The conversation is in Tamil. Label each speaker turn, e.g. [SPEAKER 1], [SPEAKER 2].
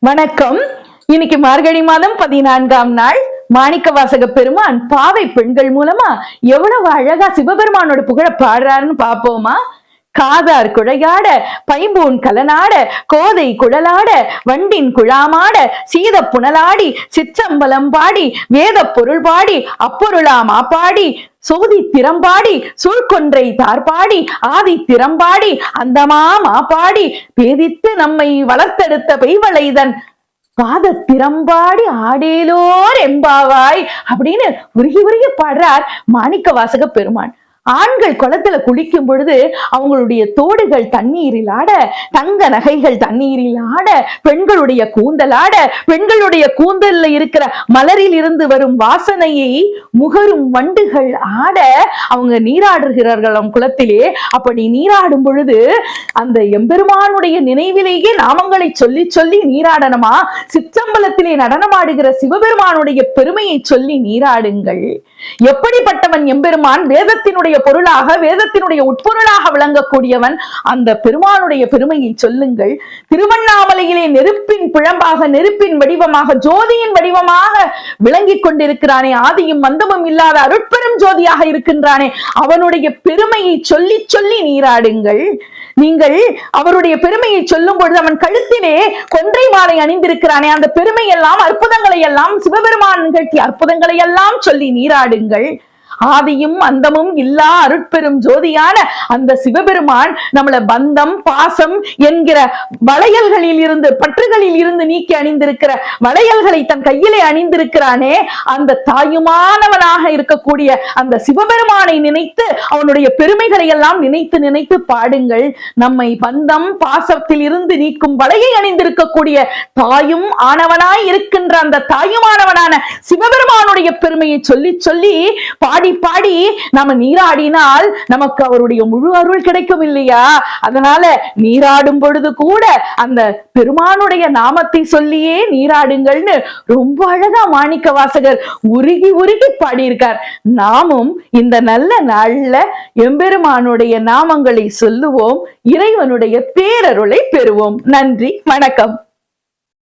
[SPEAKER 1] வணக்கம். இன்னைக்கு மார்கழி மாதம் 14ஆம் நாள். மாணிக்கவாசக பெருமான் பாவை பெண்கள் மூலமா எவ்வளவு அழகா சிவபெருமானோட புகழ பாடுறாருன்னு பாப்போமா? காதார் குழையாட பைம்பூன் கலனாட கோதை குழலாட வண்டின் குழாமாட சீத புனலாடி சிற்றம்பலம் பாடி வேத பொருள் பாடி அப்பொருளா மாப்பாடி சோதி திறம்பாடி சூழ்கொன்றை தார்பாடி ஆதி திறம்பாடி அந்தமா மாப்பாடி பேதித்து நம்மை வளர்த்தெடுத்த பெய்வளைதன் பாத திறம்பாடி ஆடேலோர் எம்பாவாய் அப்படின்னு உருகி உருகி பாடுறார் மாணிக்கவாசக பெருமான். ஆண்கள் குளத்துல குளிக்கும் பொழுது அவங்களுடைய தோடுகள் தண்ணீரில் ஆட, தங்க நகைகள் தண்ணீரில் ஆட, பெண்களுடைய கூந்தலாட, பெண்களுடைய கூந்தல்ல இருக்கிற மலரில் இருந்து வரும் வாசனையை முகரும் வண்டுகள் ஆட அவங்க நீராடுகிறார்கள் குளத்திலே. அப்படி நீராடும் பொழுது அந்த எம்பெருமானுடைய நினைவிலேயே நாமங்களை சொல்லி சொல்லி நீராடணுமா? சிற்றம்பலத்திலே நடனமாடுகிற சிவபெருமானுடைய பெருமையை சொல்லி நீராடுங்கள். எப்படிப்பட்டவன் எம்பெருமான்? வேதத்தினுடைய பொருளாக, வேதத்தினுடைய உட்பொருளாக விளங்கக்கூடியவன். அந்த பெருமானுடைய பெருமையை சொல்லுங்கள். திருவண்ணாமலையிலே நெருப்பின் பிழம்பாக, நெருப்பின் வடிவமாக, ஜோதியின் வடிவமாக விளங்கிக் கொண்டிருக்கிறானே, ஆதியும் மந்தமும் இல்லாத அருட்பெரும் ஜோதியாக இருக்கின்றானே, அவனுடைய பெருமையை சொல்லி சொல்லி நீராடுங்கள். நீங்கள் அவருடைய பெருமையை சொல்லும் பொழுது அவன் கழுத்திலே கொன்றை மாலை அணிந்திருக்கிறானே, அந்த பெருமை எல்லாம், அற்புதங்களை எல்லாம், சிவபெருமான் நிகழ்த்திய அற்புதங்களை எல்லாம் சொல்லி நீராடுங்கள். ஆதியும் அந்தமும் இல்லா அருட்பெரும் ஜோதியான அந்த சிவபெருமான் நம்மள பந்தம் பாசம் என்கிற வளையல்களில் இருந்து, பற்றுகளில் இருந்து நீக்கி அணிந்திருக்கிற வளையல்களை தன் கையிலே அணிந்திருக்கிறானே, அந்த தாயுமானவனாக இருக்கக்கூடிய அந்த சிவபெருமானை நினைத்து அவனுடைய பெருமைகளை எல்லாம் நினைத்து நினைத்து பாடுங்கள். நம்மை பந்தம் பாசத்தில் இருந்து நீக்கும் வளையை அணிந்திருக்கக்கூடிய தாயும் ஆனவனாய் இருக்கின்ற அந்த தாயுமானவனான சிவபெருமானுடைய பெருமையை சொல்லி சொல்லி பாடி பாடி நாம நீராடினால் நமக்கு அவருடைய முழு அருள் கிடைக்கும் இல்லையா? அதனால நீராடும் பொழுது கூட அந்த பெருமானுடைய நாமத்தை சொல்லியே நீராடுங்கள்னு ரொம்ப அழகா மாணிக்கவாசகர் உருகி உருகி பாடியிருக்கார். நாமும் இந்த நல்ல நாள்ல எம்பெருமானுடைய நாமங்களை சொல்லுவோம், இறைவனுடைய பேரருளை பெறுவோம். நன்றி, வணக்கம்.